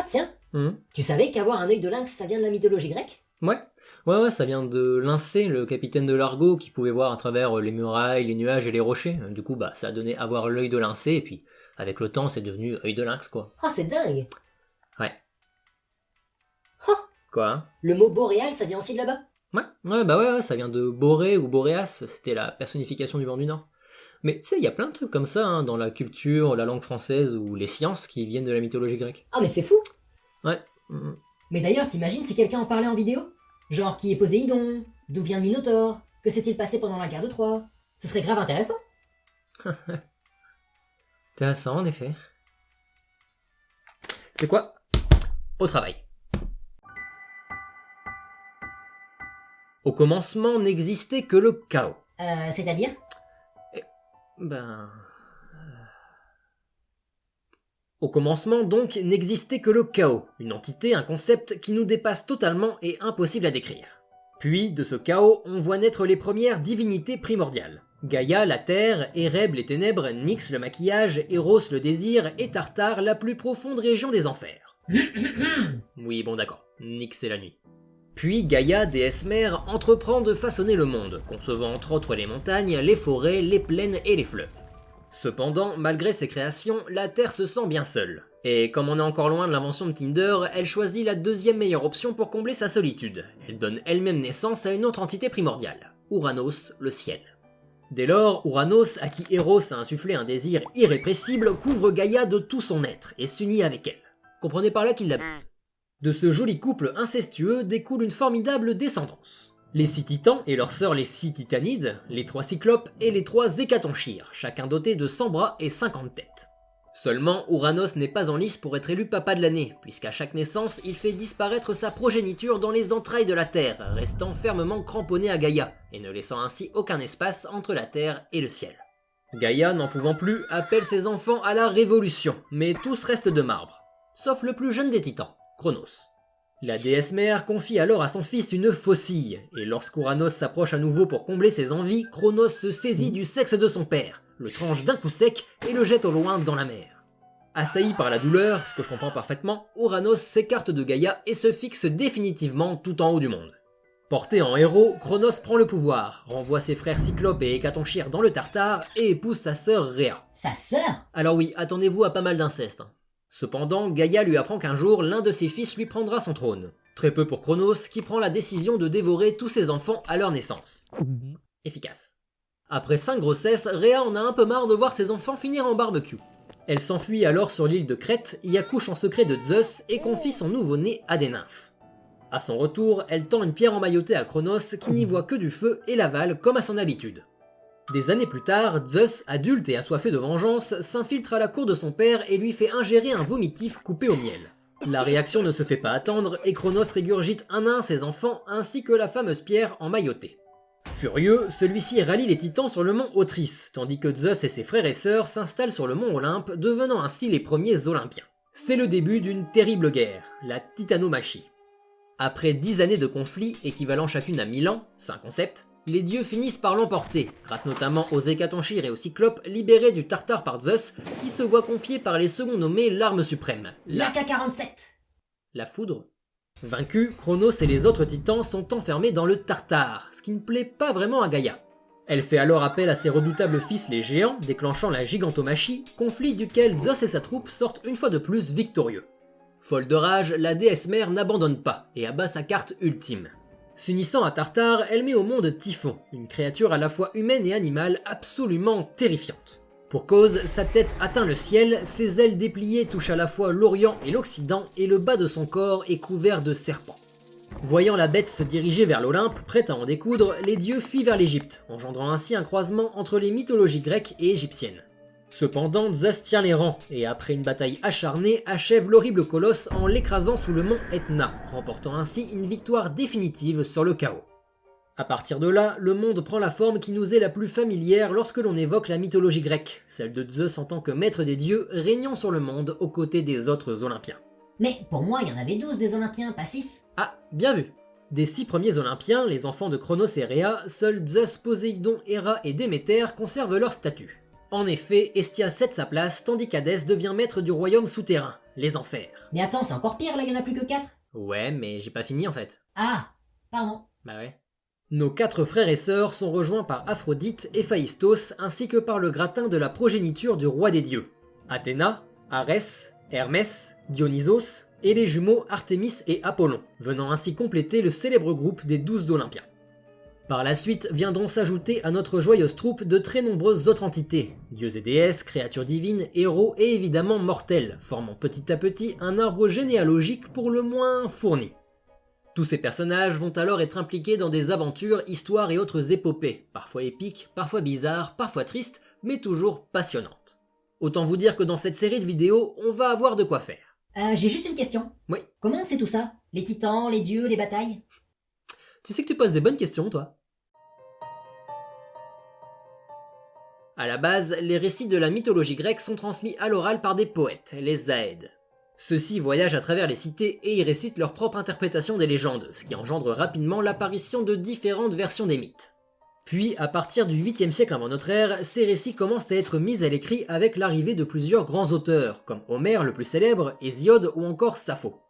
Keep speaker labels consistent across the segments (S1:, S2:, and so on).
S1: tiens,
S2: Mhm.
S1: tu savais qu'avoir un œil de lynx, ça vient de la mythologie grecque?
S2: Ouais, ça vient de Lyncée, le capitaine de l'Argo, qui pouvait voir à travers les murailles, les nuages et les rochers. Du coup, ça a donné avoir l'œil de Lyncée, et puis, avec le temps, c'est devenu œil de lynx, quoi.
S1: Oh, c'est dingue!
S2: Ouais.
S1: Oh,
S2: Quoi, hein?
S1: le mot boréal, ça vient aussi de là-bas?
S2: Ouais, ça vient de Boré ou Boréas, c'était la personnification du vent du Nord. Mais tu sais, il y a plein de trucs comme ça, hein, dans la culture, la langue française ou les sciences qui viennent de la mythologie grecque.
S1: Ah, mais c'est fou!
S2: Ouais. Mhm.
S1: Mais d'ailleurs, t'imagines si quelqu'un en parlait en vidéo? Genre, qui est Poséidon? D'où vient le Minotaure? Que s'est-il passé pendant la guerre de Troie? Ce serait grave intéressant.
S2: Intéressant, en effet. C'est quoi? Au travail. Au commencement n'existait que le chaos.
S1: C'est-à-dire?
S2: Au commencement, donc, n'existait que le chaos, une entité, un concept qui nous dépasse totalement et impossible à décrire. Puis, de ce chaos, on voit naître les premières divinités primordiales. Gaïa, la terre, Ereb, les ténèbres, Nyx, le maquillage, Eros, le désir, et Tartare, la plus profonde région des enfers. Oui, bon d'accord, Nyx c'est la nuit. Puis Gaïa, déesse mère, entreprend de façonner le monde, concevant entre autres les montagnes, les forêts, les plaines et les fleuves. Cependant, malgré ses créations, la Terre se sent bien seule. Et comme on est encore loin de l'invention de Tinder, elle choisit la deuxième meilleure option pour combler sa solitude. Elle donne elle-même naissance à une autre entité primordiale, Uranos, le ciel. Dès lors, Uranos, à qui Eros a insufflé un désir irrépressible, couvre Gaïa de tout son être et s'unit avec elle. Comprenez par là qu'il la baise. De ce joli couple incestueux découle une formidable descendance. Les 6 titans et leurs sœurs les 6 titanides, les 3 cyclopes et les 3 hécatonchires, chacun dotés de 100 bras et 50 têtes. Seulement, Uranos n'est pas en lice pour être élu papa de l'année, puisqu'à chaque naissance, il fait disparaître sa progéniture dans les entrailles de la Terre, restant fermement cramponné à Gaïa, et ne laissant ainsi aucun espace entre la Terre et le ciel. Gaïa, n'en pouvant plus, appelle ses enfants à la révolution, mais tous restent de marbre, sauf le plus jeune des titans, Cronos. La déesse mère confie alors à son fils une faucille, et lorsqu'Uranos s'approche à nouveau pour combler ses envies, Cronos se saisit du sexe de son père, le tranche d'un coup sec et le jette au loin dans la mer. Assailli par la douleur, ce que je comprends parfaitement, Uranos s'écarte de Gaïa et se fixe définitivement tout en haut du monde. Porté en héros, Cronos prend le pouvoir, renvoie ses frères Cyclope et Hécatonchire dans le Tartare et épouse sa sœur Rhea.
S1: Sa sœur?
S2: Alors oui, attendez-vous à pas mal d'inceste. Cependant, Gaïa lui apprend qu'un jour, l'un de ses fils lui prendra son trône. Très peu pour Cronos, qui prend la décision de dévorer tous ses enfants à leur naissance. Efficace. Après 5 grossesses, Rhea en a un peu marre de voir ses enfants finir en barbecue. Elle s'enfuit alors sur l'île de Crète, y accouche en secret de Zeus et confie son nouveau-né à des nymphes. À son retour, elle tend une pierre emmaillotée à Cronos qui n'y voit que du feu et l'avale comme à son habitude. Des années plus tard, Zeus, adulte et assoiffé de vengeance, s'infiltre à la cour de son père et lui fait ingérer un vomitif coupé au miel. La réaction ne se fait pas attendre et Cronos régurgite un à un ses enfants ainsi que la fameuse pierre emmaillotée. Furieux, celui-ci rallie les titans sur le mont Otris, tandis que Zeus et ses frères et sœurs s'installent sur le mont Olympe, devenant ainsi les premiers Olympiens. C'est le début d'une terrible guerre, la titanomachie. Après 10 années de conflits, équivalent chacune à 1000 ans, c'est un concept, les dieux finissent par l'emporter, grâce notamment aux Hécatonchires et aux Cyclopes libérés du Tartare par Zeus, qui se voit confier par les seconds nommés l'arme suprême,
S1: l'Ak-47.
S2: la foudre. Vaincus, Cronos et les autres titans sont enfermés dans le Tartare, ce qui ne plaît pas vraiment à Gaïa. Elle fait alors appel à ses redoutables fils les géants, déclenchant la gigantomachie, conflit duquel Zeus et sa troupe sortent une fois de plus victorieux. Folle de rage, la déesse mère n'abandonne pas et abat sa carte ultime. S'unissant à Tartare, elle met au monde Typhon, une créature à la fois humaine et animale absolument terrifiante. Pour cause, sa tête atteint le ciel, ses ailes dépliées touchent à la fois l'Orient et l'Occident, et le bas de son corps est couvert de serpents. Voyant la bête se diriger vers l'Olympe, prête à en découdre, les dieux fuient vers l'Égypte, engendrant ainsi un croisement entre les mythologies grecques et égyptiennes. Cependant, Zeus tient les rangs, et après une bataille acharnée, achève l'horrible colosse en l'écrasant sous le mont Etna, remportant ainsi une victoire définitive sur le chaos. À partir de là, le monde prend la forme qui nous est la plus familière lorsque l'on évoque la mythologie grecque, celle de Zeus en tant que maître des dieux, régnant sur le monde aux côtés des autres Olympiens.
S1: Mais pour moi, il y en avait 12 des Olympiens, pas 6.
S2: Ah, bien vu. Des 6 premiers Olympiens, les enfants de Cronos et Rhea, seuls Zeus, Poséidon, Héra et Déméter conservent leur statut. En effet, Hestia cède sa place, tandis qu'Hadès devient maître du royaume souterrain. les enfers.
S1: Mais attends, c'est encore pire là, il y en a plus que 4.
S2: Ouais, mais j'ai pas fini en fait.
S1: Ah, pardon.
S2: Bah ouais. Nos 4 frères et sœurs sont rejoints par Aphrodite, Héphaïstos, ainsi que par le gratin de la progéniture du roi des dieux. Athéna, Arès, Hermès, Dionysos, et les jumeaux Artémis et Apollon, venant ainsi compléter le célèbre groupe des 12 d'Olympia. Par la suite viendront s'ajouter à notre joyeuse troupe de très nombreuses autres entités, dieux et déesses, créatures divines, héros et évidemment mortels, formant petit à petit un arbre généalogique pour le moins fourni. Tous ces personnages vont alors être impliqués dans des aventures, histoires et autres épopées, parfois épiques, parfois bizarres, parfois tristes, mais toujours passionnantes. Autant vous dire que dans cette série de vidéos, on va avoir de quoi faire.
S1: J'ai juste une question.
S2: Oui.
S1: Comment on sait tout ça? Les titans, les dieux, les batailles?
S2: Tu sais que tu poses des bonnes questions, toi. À la base, les récits de la mythologie grecque sont transmis à l'oral par des poètes, les Zaèdes. Ceux-ci voyagent à travers les cités et y récitent leur propre interprétation des légendes, ce qui engendre rapidement l'apparition de différentes versions des mythes. Puis, à partir du 8e siècle avant notre ère, ces récits commencent à être mis à l'écrit avec l'arrivée de plusieurs grands auteurs, comme Homère le plus célèbre, Hésiode ou encore Sappho.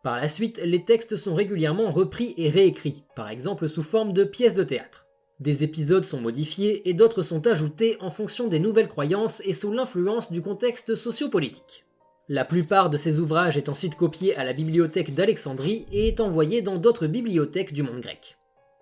S2: Par la suite, les textes sont régulièrement repris et réécrits, par exemple sous forme de pièces de théâtre. Des épisodes sont modifiés et d'autres sont ajoutés en fonction des nouvelles croyances et sous l'influence du contexte sociopolitique. La plupart de ces ouvrages est ensuite copié à la bibliothèque d'Alexandrie et est envoyé dans d'autres bibliothèques du monde grec.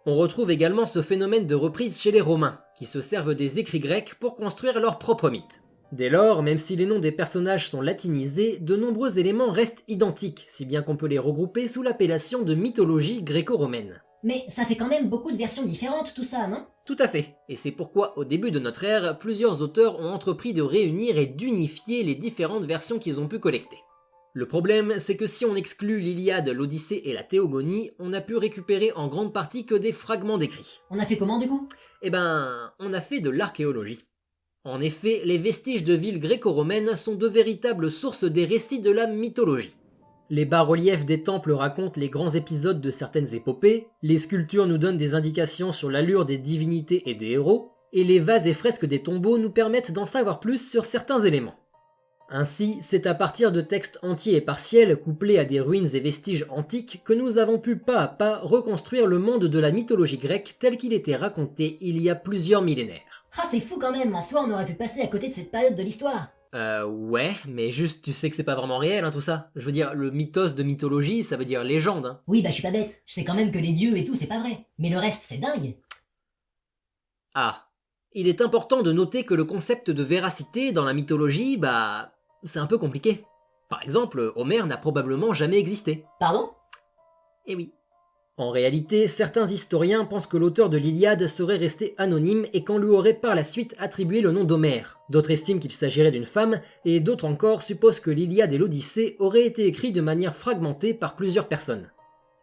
S2: On retrouve également ce phénomène de reprise chez les Romains, qui se servent des écrits grecs pour construire leur propre mythe. Dès lors, même si les noms des personnages sont latinisés, de nombreux éléments restent identiques, si bien qu'on peut les regrouper sous l'appellation de mythologie gréco-romaine.
S1: Mais ça fait quand même beaucoup de versions différentes tout ça, non?
S2: Tout à fait, et c'est pourquoi au début de notre ère, plusieurs auteurs ont entrepris de réunir et d'unifier les différentes versions qu'ils ont pu collecter. Le problème, c'est que si on exclut l'Iliade, l'Odyssée et la Théogonie, on n'a pu récupérer en grande partie que des fragments d'écrits.
S1: On a fait comment du coup?
S2: Eh ben, on a fait de l'archéologie. En effet, les vestiges de villes gréco-romaines sont de véritables sources des récits de la mythologie. Les bas-reliefs des temples racontent les grands épisodes de certaines épopées, les sculptures nous donnent des indications sur l'allure des divinités et des héros, et les vases et fresques des tombeaux nous permettent d'en savoir plus sur certains éléments. Ainsi, c'est à partir de textes entiers et partiels, couplés à des ruines et vestiges antiques, que nous avons pu pas à pas reconstruire le monde de la mythologie grecque tel qu'il était raconté il y a plusieurs millénaires.
S1: Ah, c'est fou quand même, en soi on aurait pu passer à côté de cette période de l'histoire.
S2: Ouais, mais juste tu sais que c'est pas vraiment réel tout ça. Je veux dire, le mythos de mythologie, ça veut dire légende, hein.
S1: Oui, bah je suis pas bête, je sais quand même que les dieux et tout c'est pas vrai. Mais le reste c'est dingue.
S2: Ah. Il est important de noter que le concept de véracité dans la mythologie, c'est un peu compliqué. Par exemple, Homère n'a probablement jamais existé.
S1: Pardon?
S2: Eh oui. En réalité, certains historiens pensent que l'auteur de l'Iliade serait resté anonyme et qu'on lui aurait par la suite attribué le nom d'Homère. D'autres estiment qu'il s'agirait d'une femme, et d'autres encore supposent que l'Iliade et l'Odyssée auraient été écrits de manière fragmentée par plusieurs personnes.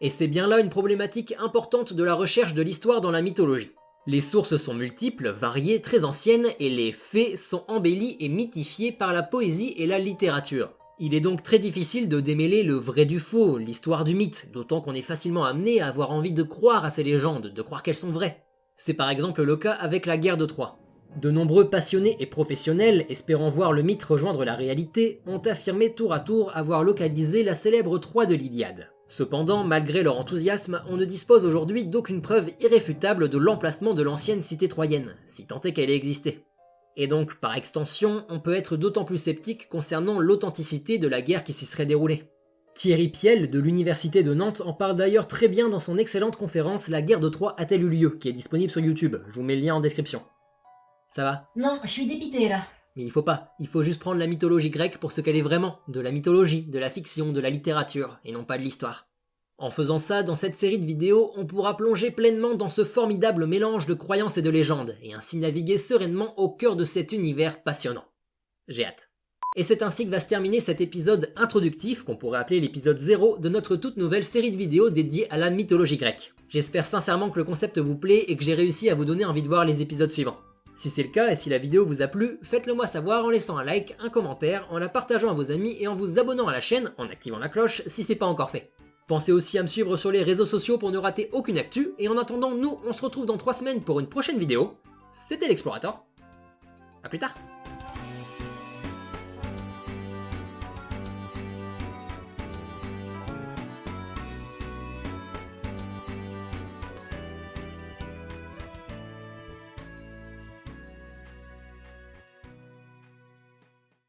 S2: Et c'est bien là une problématique importante de la recherche de l'histoire dans la mythologie. Les sources sont multiples, variées, très anciennes, et les faits sont embellis et mythifiés par la poésie et la littérature. Il est donc très difficile de démêler le vrai du faux, l'histoire du mythe, d'autant qu'on est facilement amené à avoir envie de croire à ces légendes, de croire qu'elles sont vraies. C'est par exemple le cas avec la guerre de Troie. De nombreux passionnés et professionnels, espérant voir le mythe rejoindre la réalité, ont affirmé tour à tour avoir localisé la célèbre Troie de l'Iliade. Cependant, malgré leur enthousiasme, on ne dispose aujourd'hui d'aucune preuve irréfutable de l'emplacement de l'ancienne cité troyenne, si tant est qu'elle ait existé. Et donc, par extension, on peut être d'autant plus sceptique concernant l'authenticité de la guerre qui s'y serait déroulée. Thierry Piel, de l'université de Nantes, en parle d'ailleurs très bien dans son excellente conférence « La guerre de Troie a-t-elle eu lieu ?», qui est disponible sur YouTube, je vous mets le lien en description. Ça va?
S1: Non, je suis dépité là.
S2: Mais il faut juste prendre la mythologie grecque pour ce qu'elle est vraiment, de la mythologie, de la fiction, de la littérature, et non pas de l'histoire. En faisant ça, dans cette série de vidéos, on pourra plonger pleinement dans ce formidable mélange de croyances et de légendes, et ainsi naviguer sereinement au cœur de cet univers passionnant. J'ai hâte. Et c'est ainsi que va se terminer cet épisode introductif, qu'on pourrait appeler l'épisode 0 de notre toute nouvelle série de vidéos dédiée à la mythologie grecque. J'espère sincèrement que le concept vous plaît et que j'ai réussi à vous donner envie de voir les épisodes suivants. Si c'est le cas et si la vidéo vous a plu, faites-le moi savoir en laissant un like, un commentaire, en la partageant à vos amis et en vous abonnant à la chaîne, en activant la cloche si c'est pas encore fait. Pensez aussi à me suivre sur les réseaux sociaux pour ne rater aucune actu, et en attendant, nous, on se retrouve dans 3 semaines pour une prochaine vidéo. C'était l'Explorator. À plus tard.